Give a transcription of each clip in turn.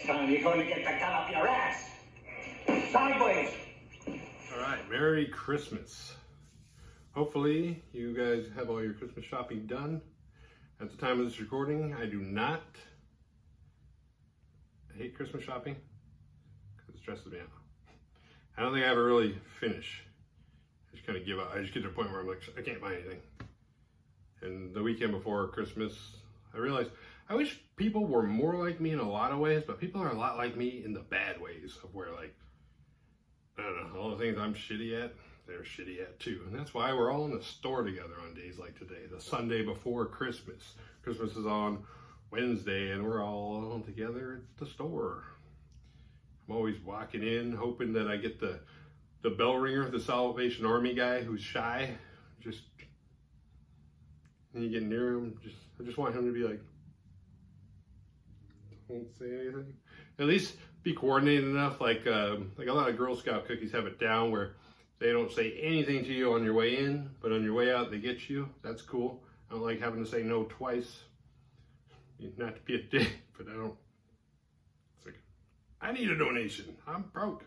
time you're going to get the gun up your ass. Sideways. All right, Merry Christmas. Hopefully you guys have all your Christmas shopping done. At the time of this recording, I do not. I hate Christmas shopping because it stresses me out. I don't think I ever really finish. I just kind of give up. I just get to a point where I'm like, I can't buy anything. And the weekend before Christmas, I realized I wish people were more like me in a lot of ways, but people are a lot like me in the bad ways of where, like, I don't know, all the things I'm shitty at, they're shitty at too. And that's why we're all in the store together on days like today, the Sunday before Christmas. Christmas is on Wednesday and we're all together at the store. I'm always walking in hoping that I get the bell ringer, the Salvation Army guy who's shy. Just, and you get near him, I just want him to be like, don't say anything. At least be coordinated enough, like a lot of Girl Scout cookies have it down where they don't say anything to you on your way in, but on your way out they get you. That's cool. I don't like having to say no twice. Not to be a dick, but I don't. It's like, I need a donation. I'm broke.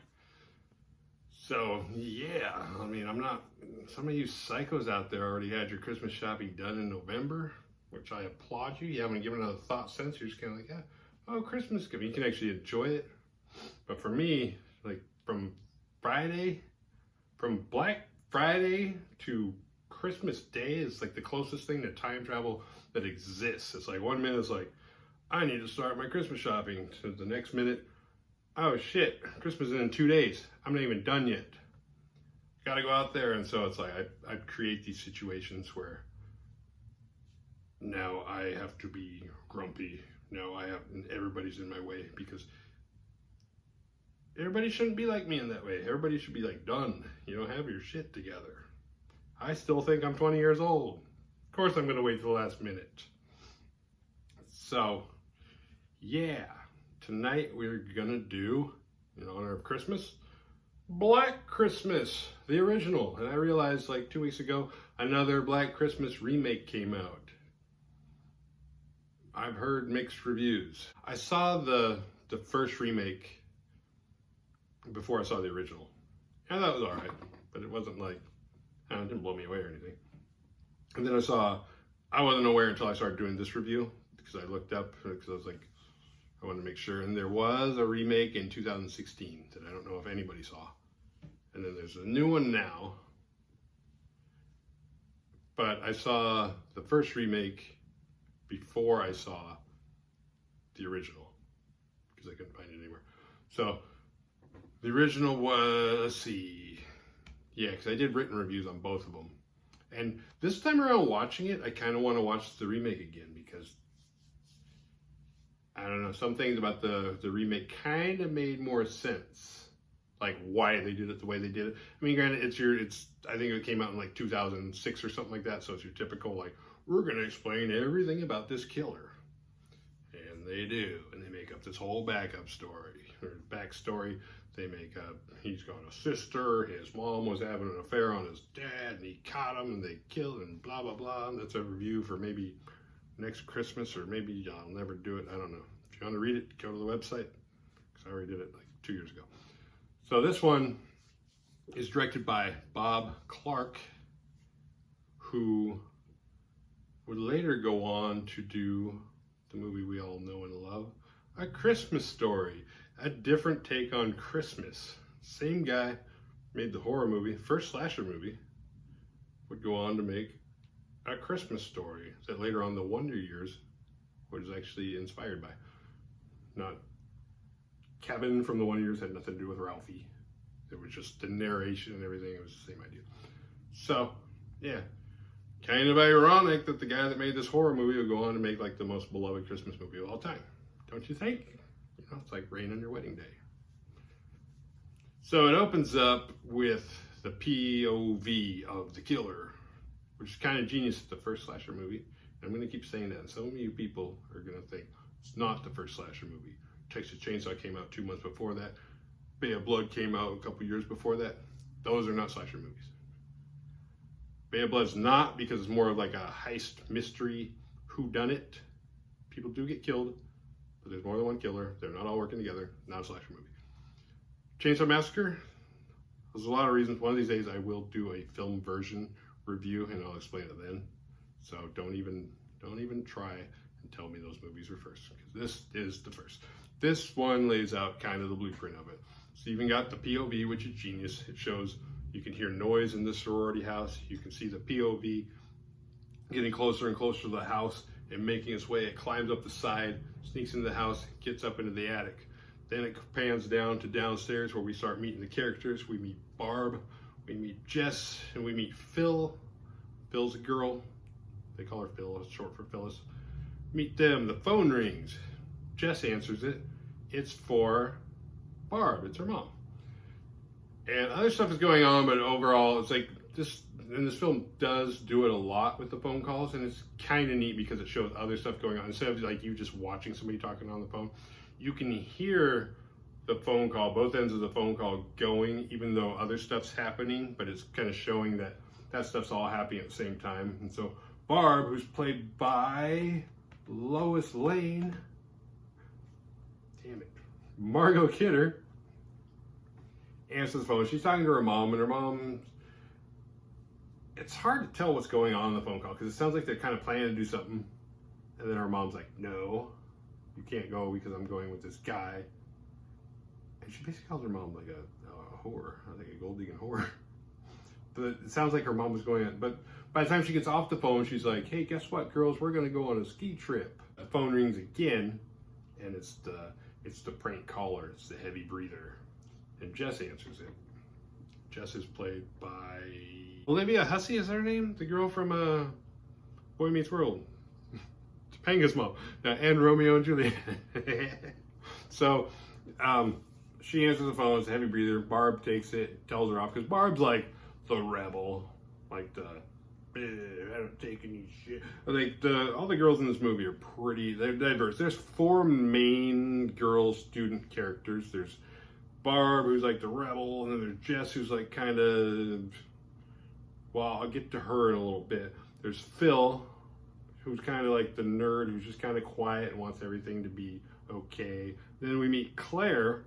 So yeah, I mean, I'm not. Some of you psychos out there already had your Christmas shopping done in November, which I applaud you. You haven't given it a thought since. You're just kind of like, yeah, oh, Christmas gift. You can actually enjoy it. But for me, like from Black Friday to Christmas Day is like the closest thing to time travel that exists. It's like 1 minute it's like, I need to start my Christmas shopping. To the next minute, oh shit, Christmas is in 2 days. I'm not even done yet. Gotta go out there. And so it's like, I create these situations where now I have to be grumpy. Now everybody's in my way because everybody shouldn't be like me in that way. Everybody should be like, done. You know, have your shit together. I still think I'm 20 years old. Of course I'm gonna wait till the last minute. So, yeah. Tonight we're gonna do, in honor of Christmas, Black Christmas, the original. And I realized like 2 weeks ago, another Black Christmas remake came out. I've heard mixed reviews. I saw the first remake before I saw the original. And that was all right, but it wasn't like, it didn't blow me away or anything. And then I wasn't aware until I started doing this review because I looked up because I was like, I wanted to make sure. And there was a remake in 2016 that I don't know if anybody saw. And then there's a new one now. But I saw the first remake before I saw the original because I couldn't find it anywhere. So the original was, let's see. Yeah, because I did written reviews on both of them. And this time around watching it, I kind of want to watch the remake again because I don't know, some things about the remake kind of made more sense. Like why they did it the way they did it. I mean, granted, I think it came out in like 2006 or something like that. So it's your typical like, we're going to explain everything about this killer. And they do. And they make up this whole backup story or backstory. They make up, he's got a sister, his mom was having an affair on his dad, and he caught him, and they killed, and blah, blah, blah. And that's a review for maybe next Christmas, or maybe I'll never do it. I don't know. If you want to read it, go to the website, because I already did it like 2 years ago. So this one is directed by Bob Clark, who would later go on to do the movie we all know and love, A Christmas Story. A different take on Christmas. Same guy made the horror movie, first slasher movie, would go on to make A Christmas Story that later on the Wonder Years was actually inspired by. Not Kevin from the Wonder Years, had nothing to do with Ralphie. It was just the narration and everything, it was the same idea. So, yeah. Kind of ironic that the guy that made this horror movie would go on to make like the most beloved Christmas movie of all time. Don't you think? You know, it's like rain on your wedding day. So it opens up with the POV of the killer, which is kind of genius at the first slasher movie. And I'm going to keep saying that. And some of you people are going to think it's not the first slasher movie. Texas Chainsaw came out 2 months before that. Bay of Blood came out a couple years before that. Those are not slasher movies. Bay of Blood's not, because it's more of like a heist mystery whodunit. People do get killed, but there's more than one killer. They're not all working together. Not a slasher movie. Chainsaw Massacre. There's a lot of reasons. One of these days I will do a film version review, and I'll explain it then. So don't even try and tell me those movies were first, because this is the first. This one lays out kind of the blueprint of it. So you even got the POV, which is genius. It shows you can hear noise in the sorority house. You can see the POV getting closer and closer to the house and making its way. It climbs up the side, sneaks into the house, gets up into the attic. Then it pans down to downstairs where we start meeting the characters. We meet Barb, we meet Jess, and we meet Phil. Phil's a girl. They call her Phil, it's short for Phyllis. Meet them, the phone rings. Jess answers it. It's for Barb, it's her mom. And other stuff is going on, but overall, it's like this, and this film does do it a lot with the phone calls, and it's kind of neat because it shows other stuff going on. Instead of like you just watching somebody talking on the phone, you can hear the phone call, both ends of the phone call going, even though other stuff's happening, but it's kind of showing that that stuff's all happening at the same time. And so Barb, who's played by Lois Lane, damn it, Margot Kidder, answers the phone. She's talking to her mom, and her mom, it's hard to tell what's going on in the phone call because it sounds like they're kind of planning to do something, and then her mom's like, no, you can't go because I'm going with this guy. And she basically calls her mom like a whore, I think a gold digging whore. But it sounds like her mom was going on. But by the time she gets off the phone, she's like, hey, guess what, girls? We're going to go on a ski trip. The phone rings again, and it's the prank caller. It's the heavy breather. And Jess answers it. Jess is played by Olivia Hussey, is her name? The girl from Boy Meets World. Topanga's mom. And Romeo and Juliet. So, she answers the phone. It's a heavy breather. Barb takes it, tells her off, because Barb's like the rebel, like the I don't take any shit. Like all the girls in this movie are they're diverse. There's 4 main girl student characters. There's Barb, who's like the rebel, and then there's Jess, who's like kind of, well, I'll get to her in a little bit. There's Phil, who's kind of like the nerd, who's just kind of quiet and wants everything to be okay. Then we meet Claire.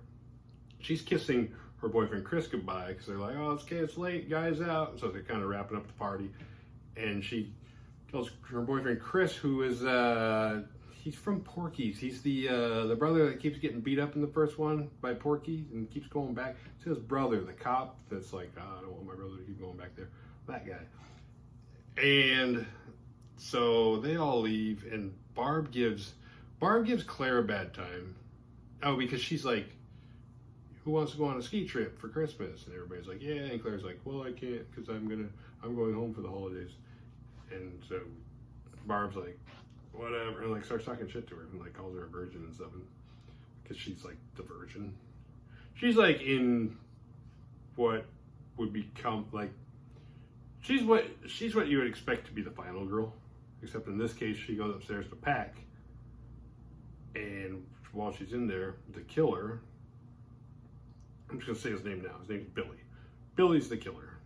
She's kissing her boyfriend Chris goodbye because they're like, oh, it's okay, it's late, guys out. And so they're kind of wrapping up the party. And she tells her boyfriend Chris, who is, he's from Porky's. He's the brother that keeps getting beat up in the first one by Porky and keeps going back. It's his brother, the cop, that's like, oh, I don't want my brother to keep going back there. That guy. And so they all leave, and Barb gives Claire a bad time. Oh, because she's like, who wants to go on a ski trip for Christmas? And everybody's like, yeah. And Claire's like, well, I can't because I'm going home for the holidays. And so Barb's like, whatever, and like starts talking shit to her and like calls her a virgin and stuff, because she's like the virgin. She's like in what would become like, she's what you would expect to be the final girl, except in this case she goes upstairs to pack, and while she's in there, the killer, I'm just gonna say his name now. His name's Billy. Billy's the killer.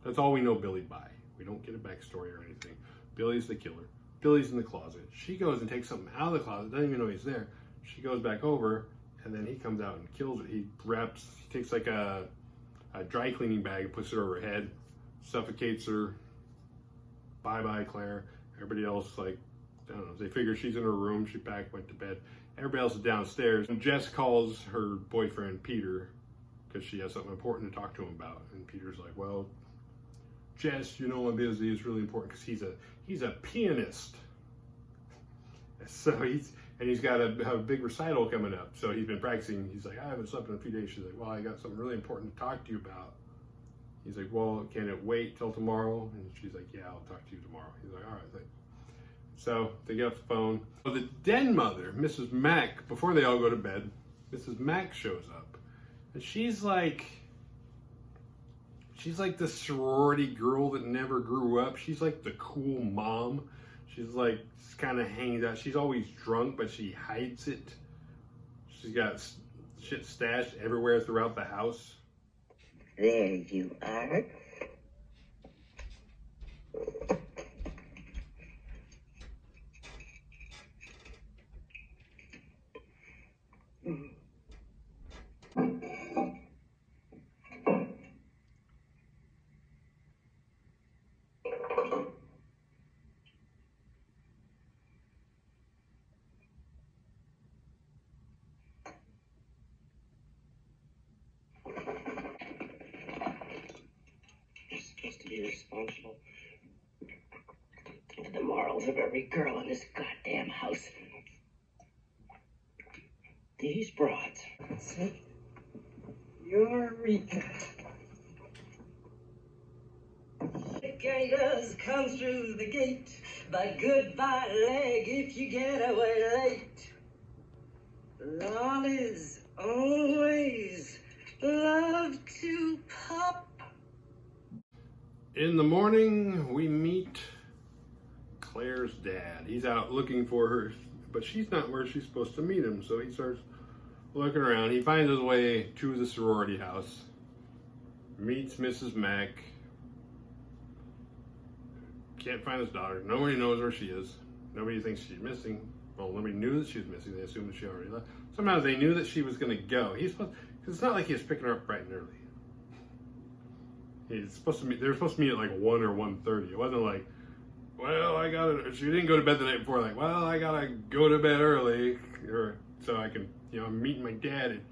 That's all we know Billy by. We don't get a backstory or anything. Billy's the killer. Billy's in the closet. She goes and takes something out of the closet. Doesn't even know he's there. She goes back over, and then he comes out and kills it. He takes like a dry cleaning bag and puts it over her head, suffocates her. Bye-bye, Claire. Everybody else, like, I don't know. They figure she's in her room. She packed, went to bed. Everybody else is downstairs. And Jess calls her boyfriend, Peter, because she has something important to talk to him about. And Peter's like, well, Jess, you know I'm busy. It's really important because he's a pianist. So he's got a big recital coming up. So he's been practicing. He's like, I haven't slept in a few days. She's like, well, I got something really important to talk to you about. He's like, well, can it wait till tomorrow? And she's like, yeah, I'll talk to you tomorrow. He's like, all right, thanks. So they get off the phone. So the den mother, Mrs. Mack, before they all go to bed, Mrs. Mack shows up. And she's like the sorority girl that never grew up. She's like the cool mom. She's like, kind of hangs out. She's always drunk, but she hides it. She's got shit stashed everywhere throughout the house. There you are. irresponsible. Look at the morals of every girl in this goddamn house. These broads. See? You're Rita. Gators come through the gate, but goodbye leg if you get away late. Lollies always love to pop. In the morning, we meet Claire's dad. He's out looking for her, but she's not where she's supposed to meet him, so he starts looking around. He finds his way to the sorority house, meets Mrs. Mack. Can't find his daughter. Nobody knows where she is. Nobody thinks she's missing. Well, nobody knew that she was missing. They assumed that she already left. Somehow they knew that she was going to go. Because it's not like he was picking her up bright and early. He's supposed to meet. They were supposed to meet at like 1 or 1:30. It wasn't like, well, I gotta. She didn't go to bed the night before. Like, well, I gotta go to bed early, or so I can, I'm meeting my dad, and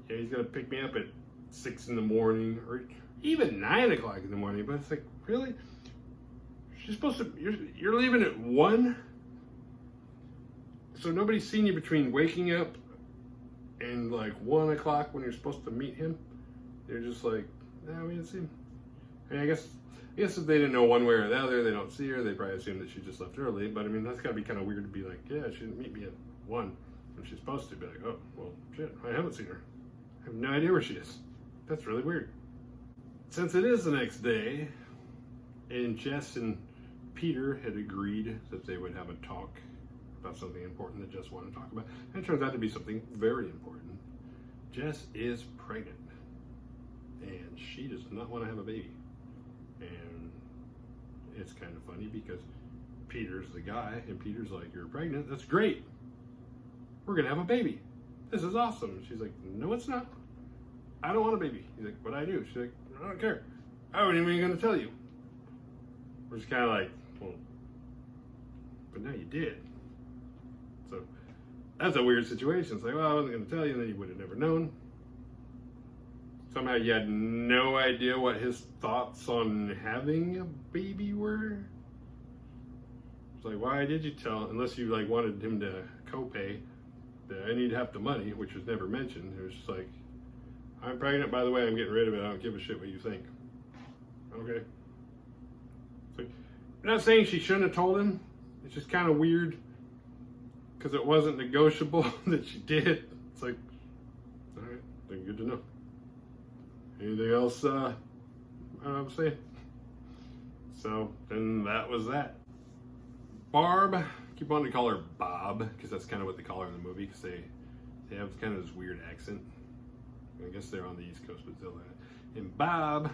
he's gonna pick me up at 6 in the morning, or even 9 o'clock in the morning. But it's like, really? She's supposed to. You're leaving at 1, so nobody's seen you between waking up and like 1 o'clock when you're supposed to meet him. They're just like, no, we didn't see him. I mean, I guess if they didn't know one way or the other, they don't see her. They probably assume that she just left early. But I mean, that's gotta be kind of weird to be like, yeah, she didn't meet me at 1 when she's supposed to. Be like, oh, well, shit, I haven't seen her. I have no idea where she is. That's really weird. Since it is the next day, and Jess and Peter had agreed that they would have a talk about something important that Jess wanted to talk about. And it turns out to be something very important. Jess is pregnant. And she does not want to have a baby. And it's kind of funny because Peter's the guy, and Peter's like, you're pregnant? That's great. We're going to have a baby. This is awesome. And she's like, no, it's not. I don't want a baby. He's like, but I do. She's like, I don't care. I wasn't even going to tell you. We're just kind of like, well, but now you did. So that's a weird situation. It's like, well, I wasn't going to tell you, and then you would have never known. Somehow you had no idea what his thoughts on having a baby were. It's like, why did you tell? Unless you like wanted him to co-pay that I need half the money, which was never mentioned. It was just like, I'm pregnant, by the way, I'm getting rid of it. I don't give a shit what you think. Okay. So, I'm not saying she shouldn't have told him. It's just kind of weird because it wasn't negotiable that she did. It's like, all right, then good to know. Anything else I'm saying? So then that was that. Barb, keep wanting to call her Bob because that's kind of what they call her in the movie because they have kind of this weird accent. I guess they're on the East Coast, but still. And Bob,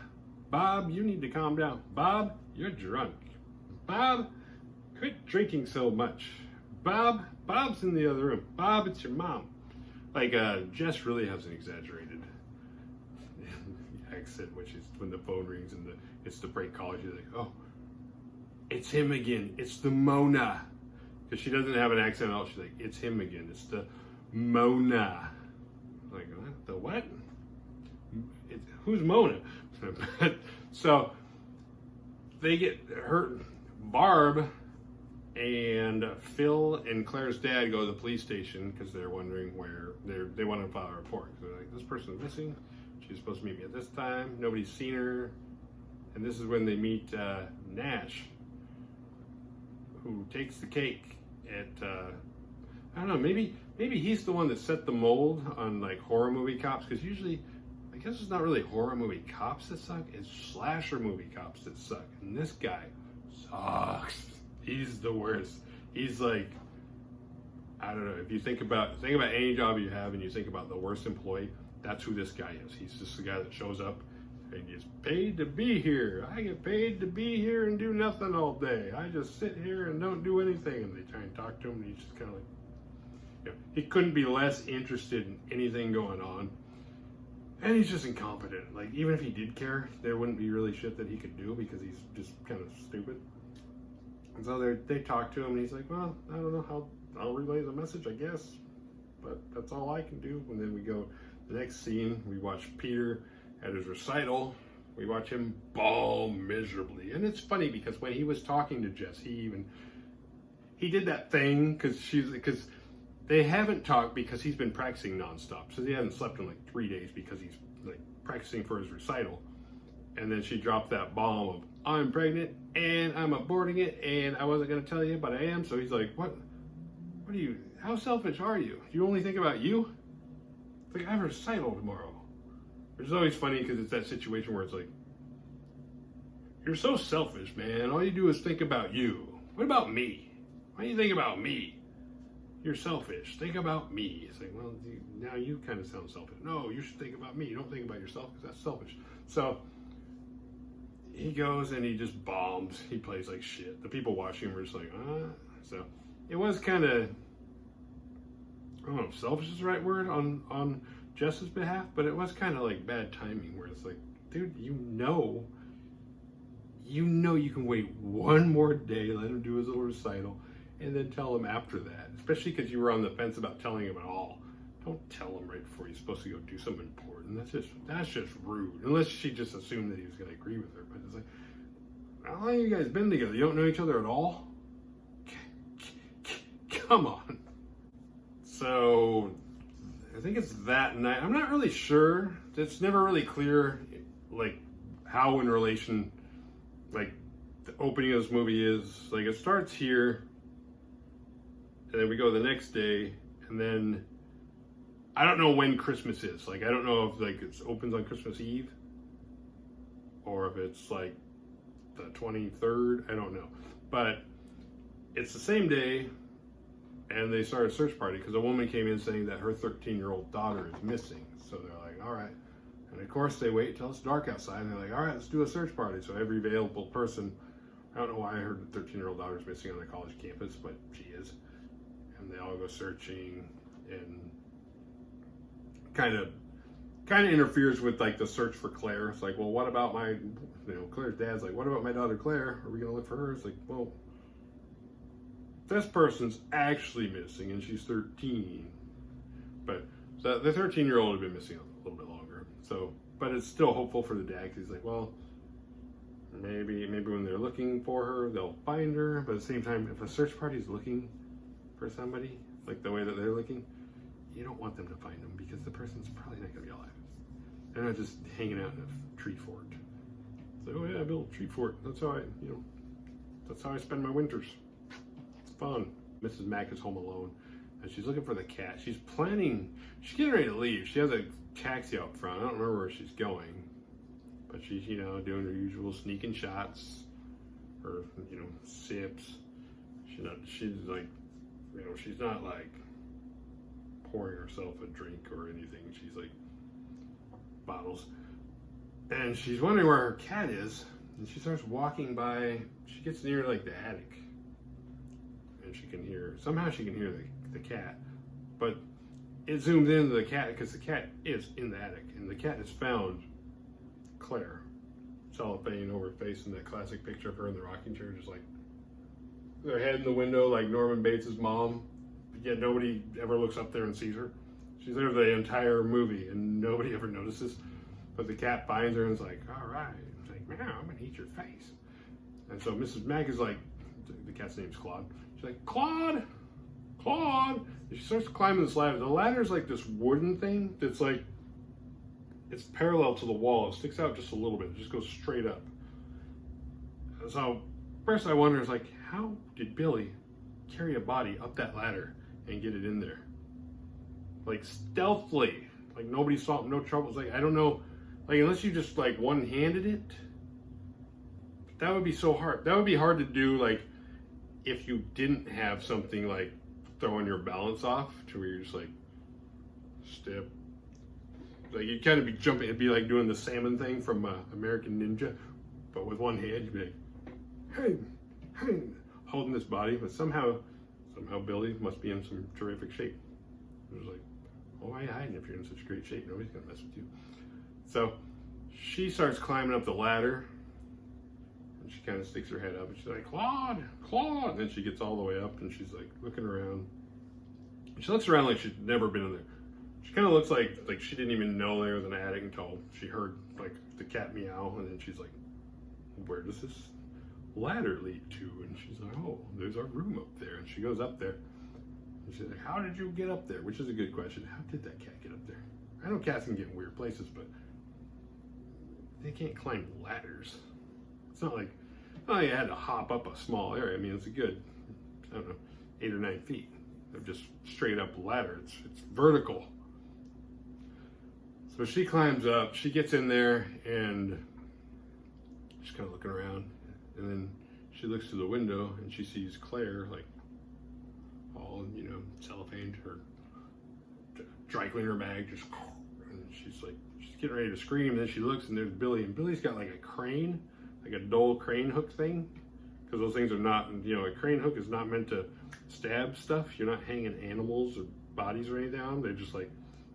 you need to calm down. Bob, you're drunk. Bob, quit drinking so much. Bob's in the other room. Bob, it's your mom. Like Jess really has an exaggerated accent when the phone rings and it's the prank caller. She's like, oh, it's him again. It's the Mona. Because she doesn't have an accent at all. She's like, it's him again. It's the Mona. Like, the what? Who's Mona? So they get hurt. Barb and Phil and Claire's dad go to the police station because they're wondering where they want to file a report. So they're like, this person's missing. She's supposed to meet me at this time. Nobody's seen her. And this is when they meet Nash, who takes the cake at, I don't know, maybe he's the one that set the mold on like horror movie cops, because usually, I guess it's not really horror movie cops that suck, it's slasher movie cops that suck. And this guy sucks. He's the worst. He's like, I don't know, if you think about any job you have and you think about the worst employee, that's who this guy is. He's just the guy that shows up and gets paid to be here. I get paid to be here and do nothing all day. I just sit here and don't do anything. And they try and talk to him, and he's just kind of like, he couldn't be less interested in anything going on. And he's just incompetent. Like, even if he did care, there wouldn't be really shit that he could do because he's just kind of stupid. And so they talk to him, and he's like, well, I don't know how I'll relay the message, I guess. But that's all I can do. And then we go, the next scene, we watch Peter at his recital, We watch him bawl miserably. And it's funny because when he was talking to Jess, he did that thing because they haven't talked because he's been practicing nonstop. So he hasn't slept in like 3 days because he's like practicing for his recital. And then she dropped that bomb of, I'm pregnant and I'm aborting it and I wasn't going to tell you, but I am. So he's like, what are you, how selfish are you? You only think about you? It's like, I have a recital tomorrow. Which is always funny because it's that situation where it's like, you're so selfish, man. All you do is think about you. What about me? Why do you think about me? You're selfish. Think about me. It's like, well, now you kind of sound selfish. No, you should think about me. You don't think about yourself because that's selfish. So he goes and he just bombs. He plays like shit. The people watching him were just like, So it was kind of, I don't know if selfish is the right word on Jess's behalf, but it was kind of like bad timing where it's like, dude, you know you can wait one more day, let him do his little recital, and then tell him after that. Especially because you were on the fence about telling him at all. Don't tell him right before you're supposed to go do something important. That's just rude. Unless she just assumed that he was going to agree with her. But it's like, how long have you guys been together? You don't know each other at all? Come on. So I think it's that night. I'm not really sure. It's never really clear, like, how in relation, like, the opening of this movie is. Like, it starts here, and then we go the next day, and then I don't know when Christmas is. Like, I don't know if, like, it opens on Christmas Eve, or if it's, like, the 23rd. I don't know. But it's the same day, and they start a search party because a woman came in saying that her 13-year-old daughter is missing. So they're like, all right. And of course they wait till it's dark outside and they're like, all right, let's do a search party. So every available person, I don't know why I heard the 13-year-old daughter is missing on the college campus, but she is. And they all go searching, and kind of interferes with like the search for Claire. It's like, well, what about my, Claire's dad's like, what about my daughter Claire? Are we gonna look for her? It's like, well, this person's actually missing and she's 13. But so the 13-year-old had been missing a little bit longer. So, but it's still hopeful for the dad because he's like, well, maybe when they're looking for her, they'll find her. But at the same time, if a search party is looking for somebody, like the way that they're looking, you don't want them to find them because the person's probably not going to be alive. They're not just hanging out in a tree fort. So, oh yeah, I built a tree fort. That's how I spend my winters. Fun. Mrs. Mack is home alone and she's looking for the cat. She's getting ready to leave. She has a taxi out front. I don't remember where she's going, but she's, doing her usual sneaking shots or, sips. She's like, she's not like pouring herself a drink or anything. She's like bottles. And she's wondering where her cat is. And she starts walking by. She gets near like the attic. She can hear the cat, but it zooms into the cat because the cat is in the attic and the cat has found Claire, cellophane over her face in that classic picture of her in the rocking chair, just like their head in the window like Norman Bates' mom, yet nobody ever looks up there and sees her. She's there the entire movie and nobody ever notices, but the cat finds her and is like, all right. It's like, meow, I'm gonna eat your face. And so Mrs. Mack is like, the cat's name's Claude. She's like, Claude! And she starts climbing this ladder. The ladder is like this wooden thing that's like, it's parallel to the wall. It sticks out just a little bit. It just goes straight up. So first I wonder, is like, how did Billy carry a body up that ladder and get it in there? Like stealthily. Like nobody saw him, no trouble. It's like, I don't know. Like unless you just like one-handed it. That would be so hard. That would be hard to do like if you didn't have something like throwing your balance off to where you're just like step. Like you'd kind of be jumping. It'd be like doing the salmon thing from American Ninja, but with one hand you'd be like, hey, holding this body. But somehow Billy must be in some terrific shape. It was like, oh, why are you hiding if you're in such great shape? Nobody's gonna mess with you. So she starts climbing up the ladder. She kind of sticks her head up and she's like, Claude! And then she gets all the way up and she's like looking around. She looks around like she's never been in there. She kind of looks like she didn't even know there was an attic until she heard like the cat meow, and then she's like, where does this ladder lead to? And she's like, oh, there's our room up there. And she goes up there, and she's like, how did you get up there? Which is a good question. How did that cat get up there? I know cats can get in weird places, but they can't climb ladders. It's not like, oh, you had to hop up a small area. I mean, it's a good, I don't know, 8 or 9 feet of just straight up ladder. It's vertical. So she climbs up, she gets in there, and she's kind of looking around, and then she looks to the window and she sees Claire, like, all, you know, cellophaned, her dry cleaner bag, just, and she's like, she's getting ready to scream, and then she looks, and there's Billy, and Billy's got like a crane, like a dull crane hook thing, because those things are not, you know, a crane hook is not meant to stab stuff. You're not hanging animals or bodies or anything down. They're just like,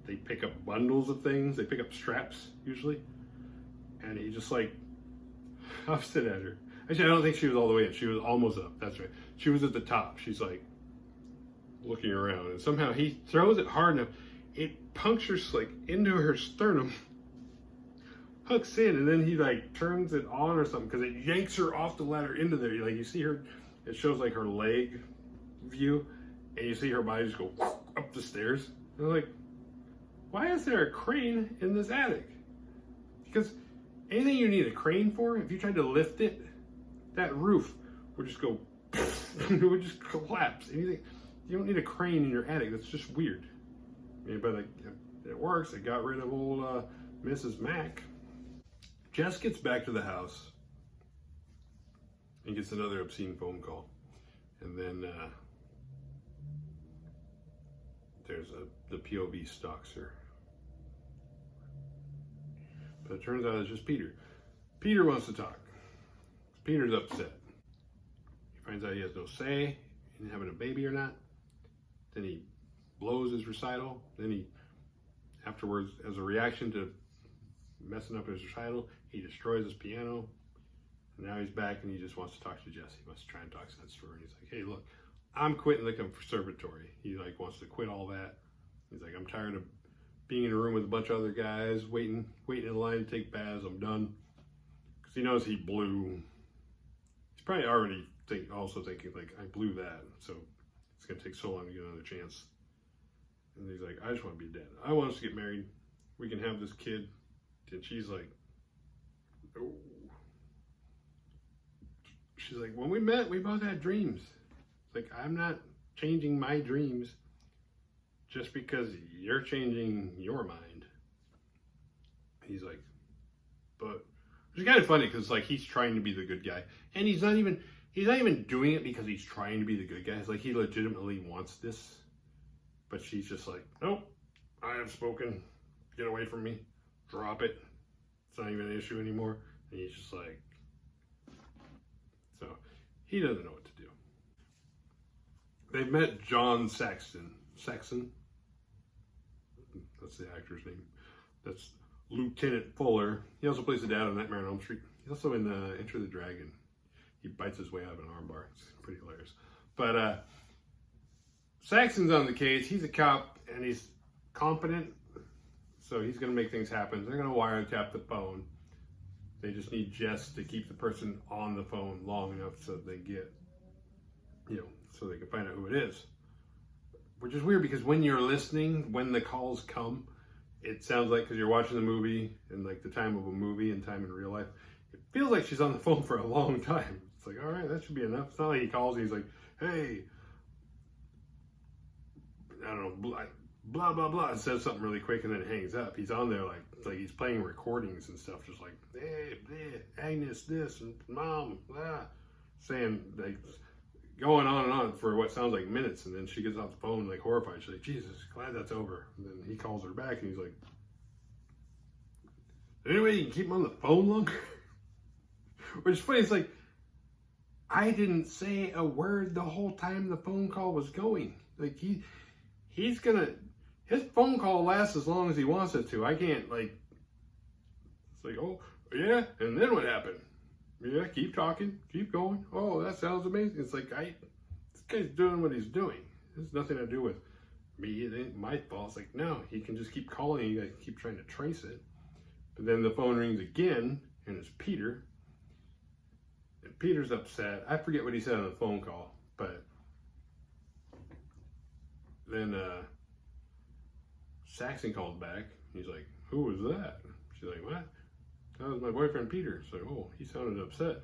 they pick up bundles of things, they pick up straps usually, and he just like huffs it at her. Actually, I don't think she was all the way up. She was almost up. That's right. She was at the top. She's like looking around, and somehow he throws it hard enough. It punctures like into her sternum, hooks in, and then he like turns it on or something, because it yanks her off the ladder into there. Like, you see her, it shows like her leg view, and you see her body just go up the stairs. And I'm like, why is there a crane in this attic? Because anything you need a crane for, if you tried to lift it, that roof would just go, it would just collapse. Anything, you don't need a crane in your attic. That's just weird. I mean, but it works. It got rid of old Mrs. Mac. Jess gets back to the house and gets another obscene phone call. And then there's the POV stalks her. But it turns out it's just Peter. Peter wants to talk. Peter's upset. He finds out he has no say in having a baby or not. Then he blows his recital. Then he, afterwards, as a reaction to messing up his recital, he destroys his piano. And now he's back and he just wants to talk to Jess. He wants to try and talk sense to her. And he's like, hey, look, I'm quitting the conservatory. He like wants to quit all that. He's like, I'm tired of being in a room with a bunch of other guys, waiting in line to take baths. I'm done. Because he knows he blew. He's probably already also thinking like, I blew that, so it's gonna take so long to get another chance. And he's like, I just want to be dead. I want us to get married. We can have this kid. And she's like, oh. She's like, when we met, we both had dreams. It's like, I'm not changing my dreams just because you're changing your mind. He's like, but it's kind of funny because like he's trying to be the good guy, and he's not even doing it because he's trying to be the good guy. It's like he legitimately wants this, but she's just like, nope, I have spoken. Get away from me. Drop it. It's not even an issue anymore. And he's just like, so he doesn't know what to do. They've met John Saxon. That's the actor's name. That's Lieutenant Fuller. He also plays the dad on Nightmare on Elm Street. He's also in Enter the Dragon. He bites his way out of an armbar. It's pretty hilarious. But Saxon's on the case. He's a cop and he's competent. So he's going to make things happen. They're going to wiretap the phone. They just need Jess to keep the person on the phone long enough so they get, so they can find out who it is. Which is weird because when you're listening, when the calls come, it sounds like, because you're watching the movie and like the time of a movie and time in real life, it feels like she's on the phone for a long time. It's like, all right, that should be enough. It's not like he calls and he's like, hey, I don't know, blah, blah, blah, and says something really quick and then hangs up. He's on there like he's playing recordings and stuff, just like, hey, Agnes, this, and mom, blah, saying, like, going on and on for what sounds like minutes, and then she gets off the phone, like, horrified. She's like, Jesus, glad that's over. And then he calls her back, and he's like, anyway, you can keep him on the phone longer? Which is funny, it's like, I didn't say a word the whole time the phone call was going. Like, he's gonna, his phone call lasts as long as he wants it to. I can't, like, it's like, oh, yeah, and then what happened? Yeah, keep talking, keep going. Oh, that sounds amazing. It's like, this guy's doing what he's doing. It has nothing to do with me, it ain't my fault. It's like, no, he can just keep calling. You guys keep trying to trace it. But then the phone rings again, and it's Peter. And Peter's upset. I forget what he said on the phone call, but then Saxon called back. He's like, who was that? She's like, what? That was my boyfriend Peter. It's like, oh, he sounded upset.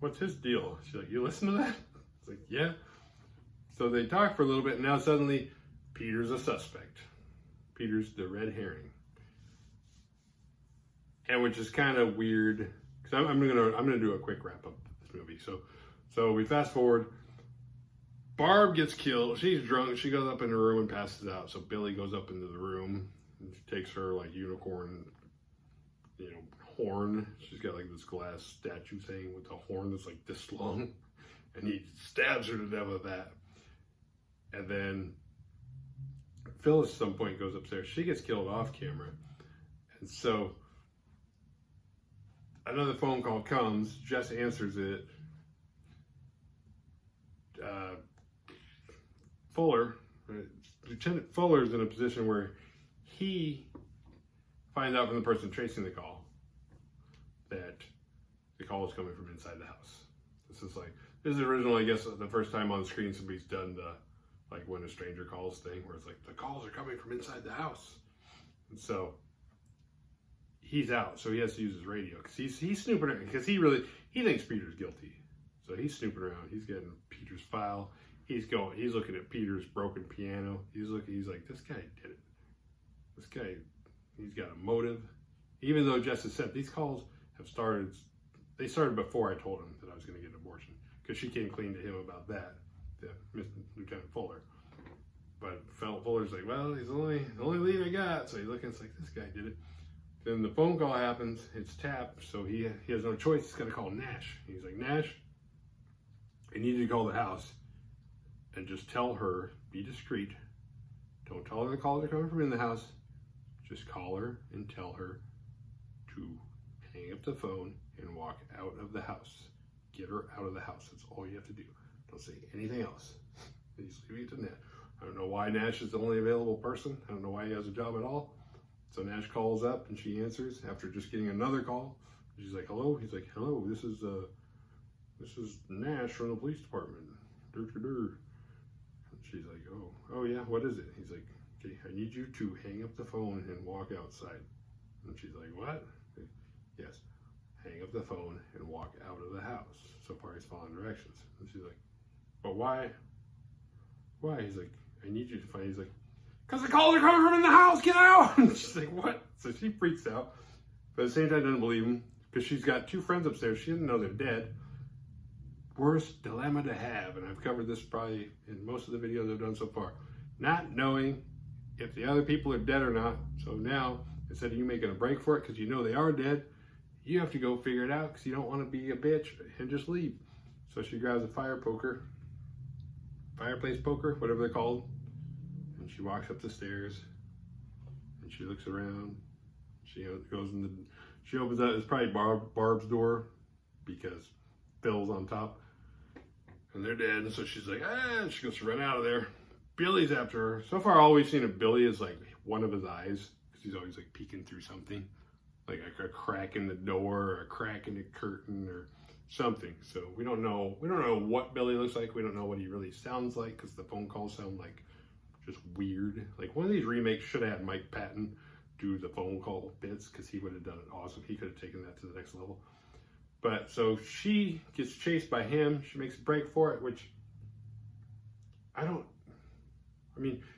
What's his deal? She's like, you listen to that? It's like, yeah. So they talk for a little bit, and now suddenly Peter's a suspect. Peter's the red herring. And which is kind of weird, because I'm gonna do a quick wrap up of this movie. So we fast forward. Barb gets killed. She's drunk. She goes up in her room and passes out. So Billy goes up into the room and takes her like unicorn, horn. She's got like this glass statue thing with a horn that's like this long, and he stabs her to death with that. And then Phyllis at some point goes upstairs. She gets killed off camera, and so another phone call comes. Jess answers it. Lieutenant Fuller's in a position where he finds out from the person tracing the call that the call is coming from inside the house. This is original, I guess, the first time on screen somebody's done the, like when a stranger calls thing, where it's like, the calls are coming from inside the house. And so he's out, so he has to use his radio, because he's snooping around, because he thinks Peter's guilty. So he's snooping around, he's getting Peter's file, he's looking at Peter's broken piano, he's like, this guy did it. This guy, he's got a motive. Even though Jess has said these calls started before I told him that I was going to get an abortion, because she came clean to him about that, Lieutenant Fuller. But Fuller's like, well, he's the only lead I got. So he's looking, it's like, this guy did it. Then the phone call happens, it's tapped, so he has no choice, he's got to call Nash. He's like, Nash, I need you to call the house and just tell her, be discreet. Don't tell her the calls are coming from in the house. Just call her and tell her to hang up the phone and walk out of the house. Get her out of the house. That's all you have to do. Don't say anything else. Just leave it to Nash. I don't know why Nash is the only available person. I don't know why he has a job at all. So Nash calls up and she answers after just getting another call. She's like, hello? He's like, hello, this is Nash from the police department. And she's like, oh yeah, what is it? He's like, okay, I need you to hang up the phone and walk outside. And she's like, what? Yes, hang up the phone and walk out of the house. So far he's following directions. And she's like, but why? He's like, I need you to find, he's like, because the calls are coming from in the house, get out! And she's like, what? So she freaks out, but at the same time doesn't believe him, because she's got two friends upstairs. She doesn't know they're dead. Worst dilemma to have, and I've covered this probably in most of the videos I've done so far. Not knowing if the other people are dead or not. So now, instead of you making a break for it because you know they are dead, you have to go figure it out because you don't want to be a bitch and just leave. So she grabs a fireplace poker, whatever they're called, and she walks up the stairs and she looks around. She goes she opens up, it's probably Barb's door because Phil's on top and they're dead. And so she's like, and she goes to run out of there. Billy's after her. So far, all we've seen of Billy is like one of his eyes, because he's always like peeking through something, like a crack in the door or a crack in the curtain or something. So we don't know what Billy looks like. We don't know what he really sounds like, because the phone calls sound like just weird. Like one of these remakes should have had Mike Patton do the phone call bits, because he would have done it awesome. He could have taken that to the next level. But so she gets chased by him. She makes a break for it, which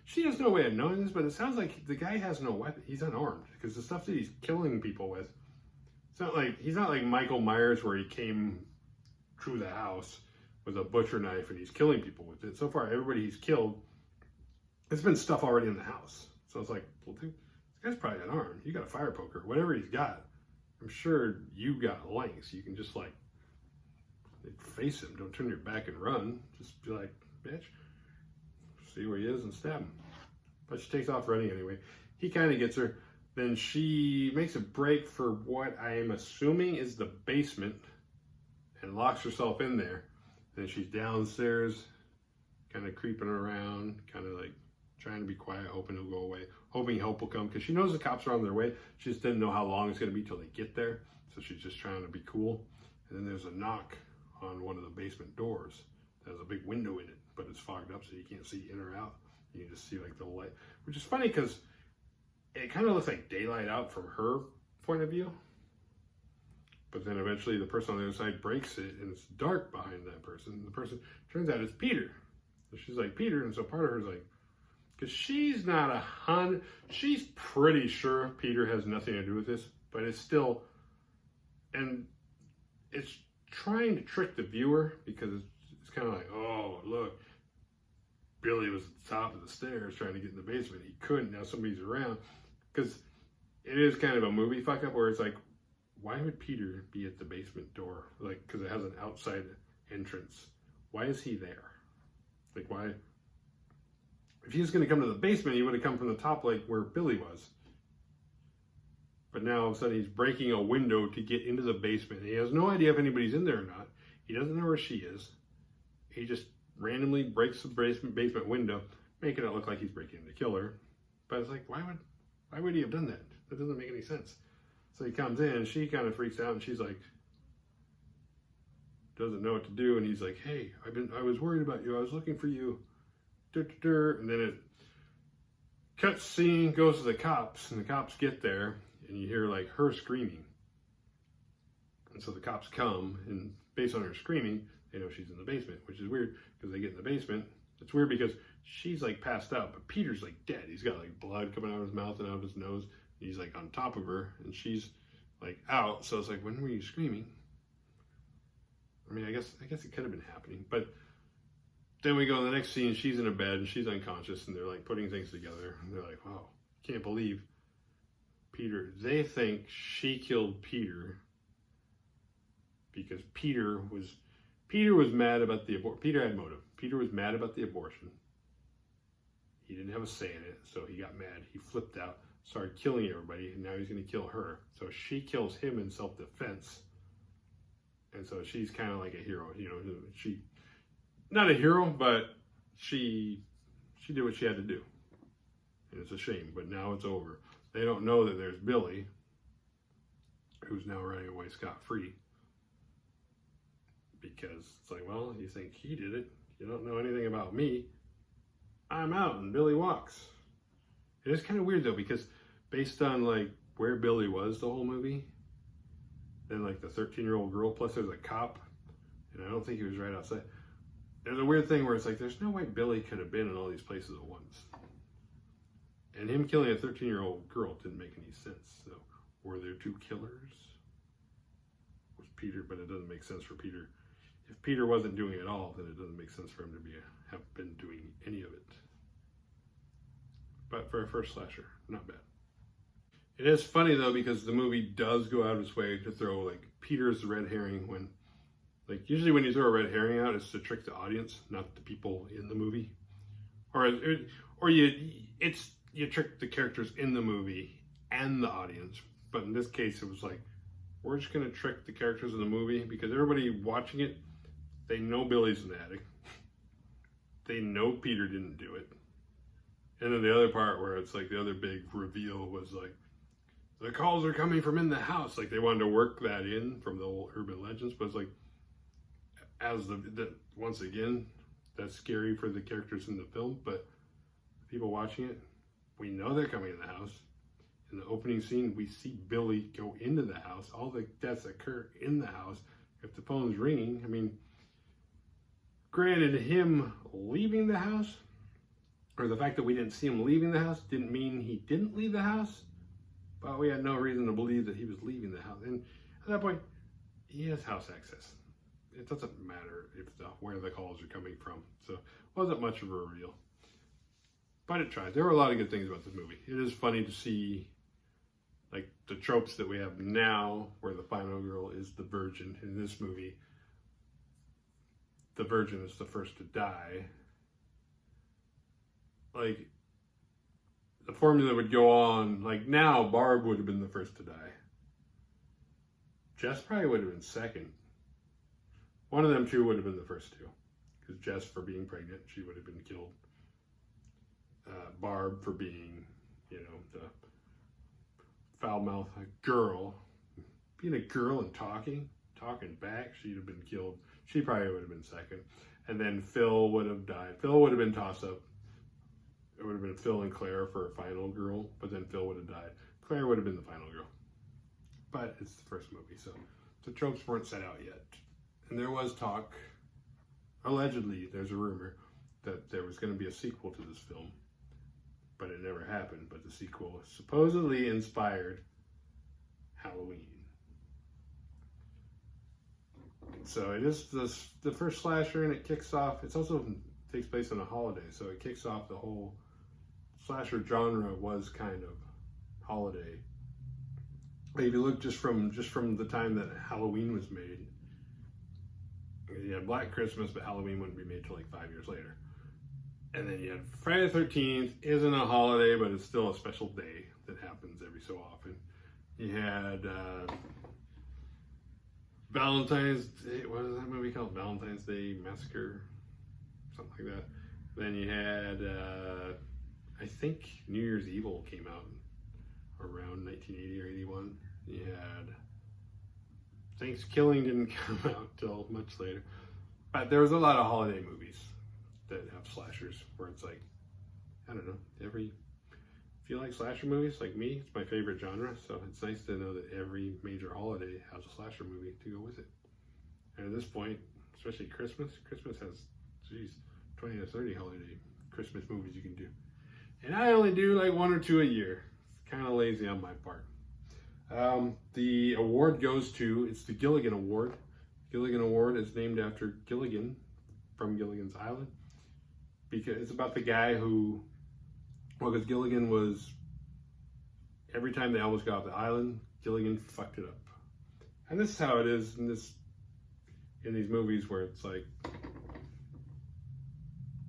she has no way of knowing this, but it sounds like the guy has no weapon. He's unarmed, because the stuff that he's killing people with, he's not like Michael Myers where he came through the house with a butcher knife and he's killing people with it. So far, everybody he's killed, there's been stuff already in the house. So it's like, well, dude, this guy's probably unarmed. You got a fire poker, whatever he's got. I'm sure you got lengths. You can just like face him. Don't turn your back and run. Just be like, bitch. See where he is and stab him. But she takes off running anyway. He kind of gets her. Then she makes a break for what I am assuming is the basement and locks herself in there. Then she's downstairs, kind of creeping around, kind of like trying to be quiet, hoping he'll go away, hoping help will come, because she knows the cops are on their way. She just didn't know how long it's going to be till they get there, so she's just trying to be cool. And then there's a knock on one of the basement doors. There's a big window in it, but it's fogged up, so you can't see in or out. You can just see like the light, which is funny because it kind of looks like daylight out from her point of view. But then eventually the person on the other side breaks it, and it's dark behind that person. And the person, turns out it's Peter. So she's like, Peter, and so part of her's like, because she's not she's pretty sure Peter has nothing to do with this, but it's still, and it's trying to trick the viewer, because it's kind of like, oh, look, Billy was at the top of the stairs trying to get in the basement. He couldn't, now somebody's around. Because it is kind of a movie fuck up where it's like, why would Peter be at the basement door? Like, because it has an outside entrance. Why is he there? Like, why? If he was going to come to the basement, he would have come from the top, like where Billy was. But now all of a sudden he's breaking a window to get into the basement. He has no idea if anybody's in there or not. He doesn't know where she is. He just randomly breaks the basement window, making it look like he's breaking in to kill her. But it's like, why would he have done that? That doesn't make any sense. So he comes in, and she kind of freaks out, and she's like, doesn't know what to do, and he's like, hey, I was worried about you. I was looking for you. And then it cuts scene, goes to the cops, and the cops get there, and you hear like her screaming. And so the cops come, and based on her screaming, they know she's in the basement, which is weird because they get in the basement. It's weird because she's like passed out, but Peter's like dead. He's got like blood coming out of his mouth and out of his nose. He's like on top of her, and she's like out. So it's like, when were you screaming? I mean, I guess it could have been happening, but then we go to the next scene. She's in a bed and she's unconscious, and they're like putting things together. And they're like, wow, can't believe Peter. They think she killed Peter because Peter was mad about the abortion. Peter had motive. Peter was mad about the abortion. He didn't have a say in it, so he got mad. He flipped out, started killing everybody, and now he's going to kill her. So she kills him in self-defense. And so she's kind of like a hero, you know. She, not a hero, but she did what she had to do. And it's a shame, but now it's over. They don't know that there's Billy, who's now running away scot-free. Because it's like, well, you think he did it. You don't know anything about me. I'm out, and Billy walks. It is kind of weird, though, because based on, like, where Billy was the whole movie, then, like, the 13-year-old girl, plus there's a cop, and I don't think he was right outside. There's a weird thing where it's like, there's no way Billy could have been in all these places at once. And him killing a 13-year-old girl didn't make any sense. So, were there two killers? Was Peter, but it doesn't make sense for Peter. If Peter wasn't doing it all, then it doesn't make sense for him to have been doing any of it. But for a first slasher, not bad. It is funny, though, because the movie does go out of its way to throw, like, Peter's the red herring when, like, usually when you throw a red herring out, it's to trick the audience, not the people in the movie. Or you trick the characters in the movie and the audience. But in this case, it was like, we're just going to trick the characters in the movie because everybody watching it, they know Billy's an addict. They know Peter didn't do it. And then the other part where it's like the other big reveal was like, the calls are coming from in the house. Like they wanted to work that in from the old urban legends, but it's like, as once again, that's scary for the characters in the film, but people watching it, we know they're coming in the house. In the opening scene, we see Billy go into the house. All the deaths occur in the house. If the phone's ringing, I mean, granted, him leaving the house, or the fact that we didn't see him leaving the house, didn't mean he didn't leave the house, but we had no reason to believe that he was leaving the house. And at that point, he has house access. It doesn't matter where the calls are coming from. So it wasn't much of a reveal. But it tried. There were a lot of good things about this movie. It is funny to see like the tropes that we have now where the final girl is the virgin. In this movie, the virgin is the first to die. Like the formula would go on, like now Barb would have been the first to die. Jess probably would have been second. One of them two would have been the first two. Because Jess, for being pregnant, she would have been killed. Barb for being, you know, the foul-mouthed girl. Being a girl and talking back, she'd have been killed. She probably would have been second. And then Phil would have died. Phil would have been tossed up. It would have been Phil and Claire for a final girl, but then Phil would have died. Claire would have been the final girl. But it's the first movie, so the tropes weren't set out yet. And there was talk, allegedly, there's a rumor, that there was going to be a sequel to this film. But it never happened. But the sequel supposedly inspired Halloween. So it is the first slasher, and it kicks off. It also takes place on a holiday, so it kicks off the whole slasher genre was kind of holiday. If you look just from the time that Halloween was made, you had Black Christmas, but Halloween wouldn't be made till like 5 years later. And then you had Friday the 13th, isn't a holiday, but it's still a special day that happens every so often. You had Valentine's Day, what is that movie called? Valentine's Day Massacre, something like that. Then you had, I think New Year's Evil came out around 1980 or 81. You had Thanksgiving didn't come out till much later. But there was a lot of holiday movies that have slashers where it's like, I don't know, if you like slasher movies like me, it's my favorite genre, so it's nice to know that every major holiday has a slasher movie to go with it. And at this point, especially Christmas has, 20 to 30 holiday Christmas movies you can do. And I only do like 1 or 2 a year. It's kind of lazy on my part. The award goes to, it's the Gilligan Award. Gilligan Award is named after Gilligan from Gilligan's Island. Because it's about the guy who, well, because Gilligan was, every time they almost got off the island, Gilligan fucked it up. And this is how it is in these movies where it's like,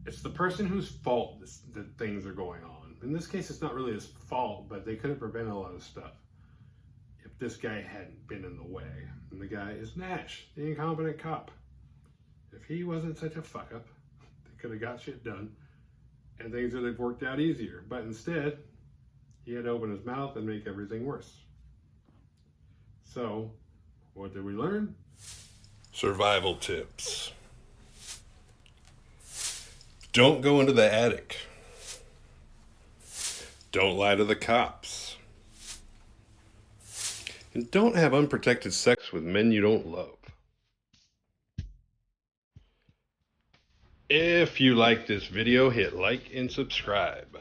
it's the person whose fault that things are going on. In this case, it's not really his fault, but they could have prevented a lot of stuff if this guy hadn't been in the way. And the guy is Nash, the incompetent cop. If he wasn't such a fuck up, they could have got shit done and things would have worked out easier. But instead, he had to open his mouth and make everything worse. So, what did we learn? Survival tips. Don't go into the attic. Don't lie to the cops. And don't have unprotected sex with men you don't love. If you like this video, hit like and subscribe.